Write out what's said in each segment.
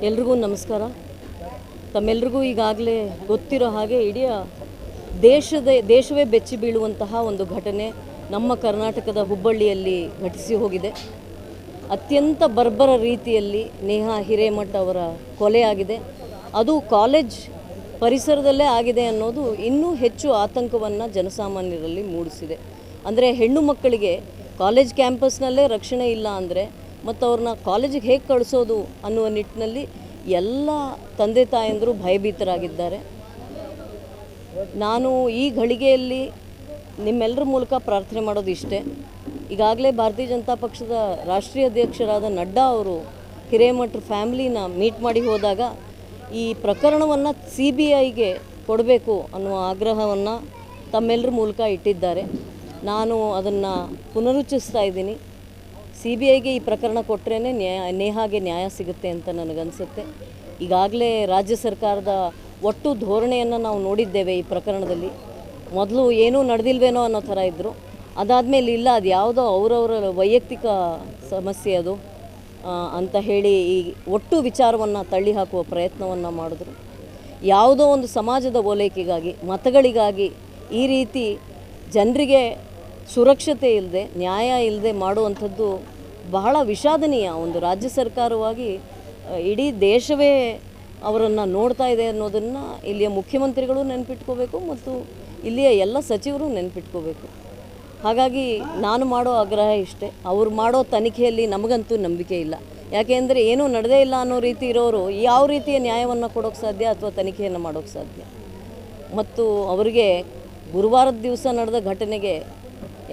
ಎಲ್ರಿಗೂ ನಮಸ್ಕಾರ. ತಮ್ಮೆಲ್ರಿಗೂ ಈಗಾಗಲೇ ಗೊತ್ತಿರೋ ಹಾಗೆ ಇಡೀ ದೇಶವೇ ಬೆಚ್ಚಿ ಬೀಳುವಂತಹ ಒಂದು ಘಟನೆ ನಮ್ಮ ಕರ್ನಾಟಕದ ಹುಬ್ಬಳ್ಳಿಯಲ್ಲಿ ಘಟಿಸಿ ಹೋಗಿದೆ. ಅತ್ಯಂತ ಬರ್ಬರ ರೀತಿಯಲ್ಲಿ ನೇಹಾ ಹಿರೇಮಠ ಅವರ ಕೊಲೆಯಾಗಿದೆ. ಅದು ಕಾಲೇಜ್ ಪರಿಸರದಲ್ಲೇ ಆಗಿದೆ ಅನ್ನೋದು ಇನ್ನೂ ಹೆಚ್ಚು ಆತಂಕವನ್ನು ಜನಸಾಮಾನ್ಯರಲ್ಲಿ ಮೂಡಿಸಿದೆ. ಅಂದರೆ ಹೆಣ್ಣು ಮಕ್ಕಳಿಗೆ ಕಾಲೇಜ್ ಕ್ಯಾಂಪಸ್ನಲ್ಲೇ ರಕ್ಷಣೆ ಇಲ್ಲ ಅಂದರೆ ಮತ್ತು ಅವ್ರನ್ನ ಕಾಲೇಜಿಗೆ ಹೇಗೆ ಕಳಿಸೋದು ಅನ್ನುವ ನಿಟ್ಟಿನಲ್ಲಿ ಎಲ್ಲ ತಂದೆ ತಾಯಂದರು ಭಯಭೀತರಾಗಿದ್ದಾರೆ. ನಾನು ಈ ಘಳಿಗೆಯಲ್ಲಿ ನಿಮ್ಮೆಲ್ಲರ ಮೂಲಕ ಪ್ರಾರ್ಥನೆ ಮಾಡೋದು ಇಷ್ಟೇ. ಈಗಾಗಲೇ ಭಾರತೀಯ ಜನತಾ ಪಕ್ಷದ ರಾಷ್ಟ್ರೀಯ ಅಧ್ಯಕ್ಷರಾದ ನಡ್ಡಾ ಅವರು ಹಿರೇಮಠರ ಫ್ಯಾಮ್ಲಿನ ಮೀಟ್ ಮಾಡಿ ಹೋದಾಗ ಈ ಪ್ರಕರಣವನ್ನು CBIಗೆ ಕೊಡಬೇಕು ಅನ್ನುವ ಆಗ್ರಹವನ್ನು ತಮ್ಮೆಲ್ಲರ ಮೂಲಕ ಇಟ್ಟಿದ್ದಾರೆ. ನಾನು ಅದನ್ನು ಪುನರುಚ್ಚರಿಸ್ತಾ ಇದ್ದೀನಿ. CBIಗೆ ಈ ಪ್ರಕರಣ ಕೊಟ್ಟರೆ ನೇಹಾಗೆ ನ್ಯಾಯ ಸಿಗುತ್ತೆ ಅಂತ ನನಗನ್ಸುತ್ತೆ. ಈಗಾಗಲೇ ರಾಜ್ಯ ಸರ್ಕಾರದ ಒಟ್ಟು ಧೋರಣೆಯನ್ನು ನಾವು ನೋಡಿದ್ದೇವೆ. ಈ ಪ್ರಕರಣದಲ್ಲಿ ಮೊದಲು ಏನೂ ನಡೆದಿಲ್ವೇನೋ ಅನ್ನೋ ಥರ ಇದ್ದರು. ಅದಾದಮೇಲೆ ಇಲ್ಲ, ಅದು ಯಾವುದೋ ಅವರವರ ವೈಯಕ್ತಿಕ ಸಮಸ್ಯೆ ಅದು ಅಂತ ಹೇಳಿ ಈ ಒಟ್ಟು ವಿಚಾರವನ್ನು ತಳ್ಳಿ ಹಾಕುವ ಪ್ರಯತ್ನವನ್ನು ಮಾಡಿದ್ರು. ಯಾವುದೋ ಒಂದು ಸಮಾಜದ ಓಲೈಕೆಗಾಗಿ, ಮತಗಳಿಗಾಗಿ ಈ ರೀತಿ ಜನರಿಗೆ ಸುರಕ್ಷತೆ ಇಲ್ಲದೆ, ನ್ಯಾಯ ಇಲ್ಲದೆ ಮಾಡುವಂಥದ್ದು ಬಹಳ ವಿಷಾದನೀಯ. ಒಂದು ರಾಜ್ಯ ಸರ್ಕಾರವಾಗಿ ಇಡೀ ದೇಶವೇ ಅವರನ್ನು ನೋಡ್ತಾ ಇದೆ ಅನ್ನೋದನ್ನು ಇಲ್ಲಿಯ ಮುಖ್ಯಮಂತ್ರಿಗಳು ನೆನಪಿಟ್ಕೋಬೇಕು ಮತ್ತು ಇಲ್ಲಿಯ ಎಲ್ಲ ಸಚಿವರು ನೆನಪಿಟ್ಕೋಬೇಕು. ಹಾಗಾಗಿ ನಾನು ಮಾಡೋ ಆಗ್ರಹ ಇಷ್ಟೇ. ಅವ್ರು ಮಾಡೋ ತನಿಖೆಯಲ್ಲಿ ನಮಗಂತೂ ನಂಬಿಕೆ ಇಲ್ಲ. ಯಾಕೆಂದರೆ ಏನೂ ನಡೆದೇ ಇಲ್ಲ ಅನ್ನೋ ರೀತಿ ಇರೋರು ಯಾವ ರೀತಿಯ ನ್ಯಾಯವನ್ನು ಕೊಡೋಕ್ಕೆ ಸಾಧ್ಯ ಅಥವಾ ತನಿಖೆಯನ್ನು ಮಾಡೋಕ್ಕೆ ಸಾಧ್ಯ? ಮತ್ತು ಅವರಿಗೆ ಗುರುವಾರದ ದಿವಸ ನಡೆದ ಘಟನೆಗೆ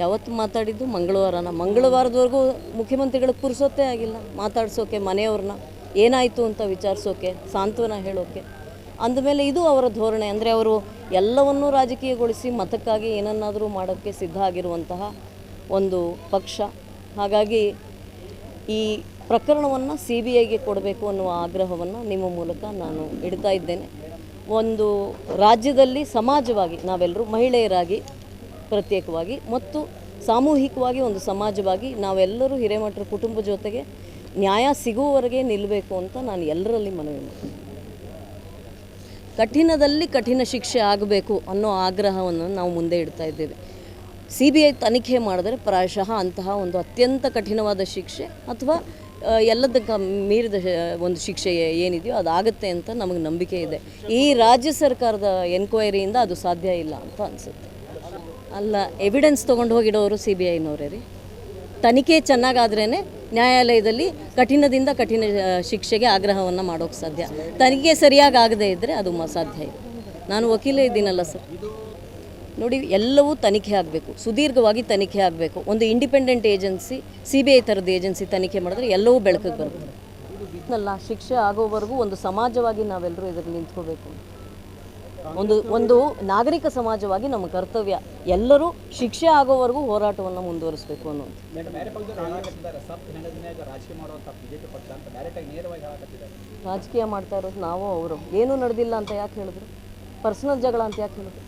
ಯಾವತ್ತು ಮಾತಾಡಿದ್ದು? ಮಂಗಳವಾರದವರೆಗೂ ಮುಖ್ಯಮಂತ್ರಿಗಳಿಗೆ ಪುರ್ಸೊತ್ತೇ ಆಗಿಲ್ಲ ಮಾತಾಡ್ಸೋಕೆ, ಮನೆಯವ್ರನ್ನ ಏನಾಯಿತು ಅಂತ ವಿಚಾರಿಸೋಕೆ, ಸಾಂತ್ವನ ಹೇಳೋಕ್ಕೆ. ಅಂದಮೇಲೆ ಇದು ಅವರ ಧೋರಣೆ. ಅಂದರೆ ಅವರು ಎಲ್ಲವನ್ನೂ ರಾಜಕೀಯಗೊಳಿಸಿ ಮತಕ್ಕಾಗಿ ಏನನ್ನಾದರೂ ಮಾಡೋಕ್ಕೆ ಸಿದ್ಧ ಆಗಿರುವಂತಹ ಒಂದು ಪಕ್ಷ. ಹಾಗಾಗಿ ಈ ಪ್ರಕರಣವನ್ನು CBIಗೆ ಕೊಡಬೇಕು ಅನ್ನುವ ಆಗ್ರಹವನ್ನು ನಿಮ್ಮ ಮೂಲಕ ನಾನು ಇಡ್ತಾ ಇದ್ದೇನೆ. ಒಂದು ರಾಜ್ಯದಲ್ಲಿ ಸಮಾಜವಾಗಿ ನಾವೆಲ್ಲರೂ ಮಹಿಳೆಯರಾಗಿ ಪ್ರತ್ಯೇಕವಾಗಿ ಮತ್ತು ಸಾಮೂಹಿಕವಾಗಿ ಒಂದು ಸಮಾಜವಾಗಿ ನಾವೆಲ್ಲರೂ ಹಿರೇಮಠರ ಕುಟುಂಬ ಜೊತೆಗೆ ನ್ಯಾಯ ಸಿಗುವವರೆಗೆ ನಿಲ್ಲಬೇಕು ಅಂತ ನಾನು ಎಲ್ಲರಲ್ಲಿ ಮನವಿ ಮಾಡ್ತೀನಿ. ಕಠಿಣದಲ್ಲಿ ಕಠಿಣ ಶಿಕ್ಷೆ ಆಗಬೇಕು ಅನ್ನೋ ಆಗ್ರಹವನ್ನು ನಾವು ಮುಂದೆ ಇಡ್ತಾ ಇದ್ದೇವೆ. CBI ತನಿಖೆ ಮಾಡಿದ್ರೆ ಪ್ರಾಯಶಃ ಅಂತಹ ಒಂದು ಅತ್ಯಂತ ಕಠಿಣವಾದ ಶಿಕ್ಷೆ ಅಥವಾ ಎಲ್ಲದಕ್ಕ ಮೀರಿದ ಒಂದು ಶಿಕ್ಷೆ ಏನಿದೆಯೋ ಅದಾಗುತ್ತೆ ಅಂತ ನಮಗೆ ನಂಬಿಕೆ ಇದೆ. ಈ ರಾಜ್ಯ ಸರ್ಕಾರದ ಎನ್ಕ್ವೈರಿಯಿಂದ ಅದು ಸಾಧ್ಯ ಇಲ್ಲ ಅಂತ ಅನಿಸುತ್ತೆ. ಅಲ್ಲ, ಎವಿಡೆನ್ಸ್ ತೊಗೊಂಡು ಹೋಗಿಡೋರು CBIನವರೇ ರೀ. ತನಿಖೆ ಚೆನ್ನಾಗಾದ್ರೇ ನ್ಯಾಯಾಲಯದಲ್ಲಿ ಕಠಿಣದಿಂದ ಕಠಿಣ ಶಿಕ್ಷೆಗೆ ಆಗ್ರಹವನ್ನು ಮಾಡೋಕ್ಕೆ ಸಾಧ್ಯ. ತನಿಖೆ ಸರಿಯಾಗಿ ಆಗದೇ ಇದ್ದರೆ ಅದು ಸಾಧ್ಯ ಇಲ್ಲ. ನಾನು ವಕೀಲೇ ಇದ್ದೀನಲ್ಲ ಸರ್. ನೋಡಿ, ಎಲ್ಲವೂ ತನಿಖೆ ಆಗಬೇಕು, ಸುದೀರ್ಘವಾಗಿ ತನಿಖೆ ಆಗಬೇಕು. ಒಂದು ಇಂಡಿಪೆಂಡೆಂಟ್ ಏಜೆನ್ಸಿ, CBI ಥರದ ಏಜೆನ್ಸಿ ತನಿಖೆ ಮಾಡಿದ್ರೆ ಎಲ್ಲವೂ ಬೆಳಕಿಗೆ ಬರುತ್ತೆ. ಅಲ್ಲ, ಶಿಕ್ಷೆ ಆಗೋವರೆಗೂ ಒಂದು ಸಮಾಜವಾಗಿ ನಾವೆಲ್ಲರೂ ಇದರಲ್ಲಿ ನಿಂತ್ಕೋಬೇಕು. ಒಂದು ನಾಗರಿಕ ಸಮಾಜವಾಗಿ ನಮ್ಮ ಕರ್ತವ್ಯ ಎಲ್ಲರೂ ಶಿಕ್ಷೆ ಆಗೋವರೆಗೂ ಹೋರಾಟವನ್ನು ಮುಂದುವರಿಸಬೇಕು ಅನ್ನೋದು. ರಾಜಕೀಯ ಮಾಡ್ತಾ ಇರೋದು ನಾವು ಅವರು. ಏನೂ ನಡೆದಿಲ್ಲ ಅಂತ ಯಾಕೆ ಹೇಳಿದ್ರು? ಪರ್ಸನಲ್ ಜಗಳ ಅಂತ ಯಾಕೆ ಹೇಳಿದ್ರು?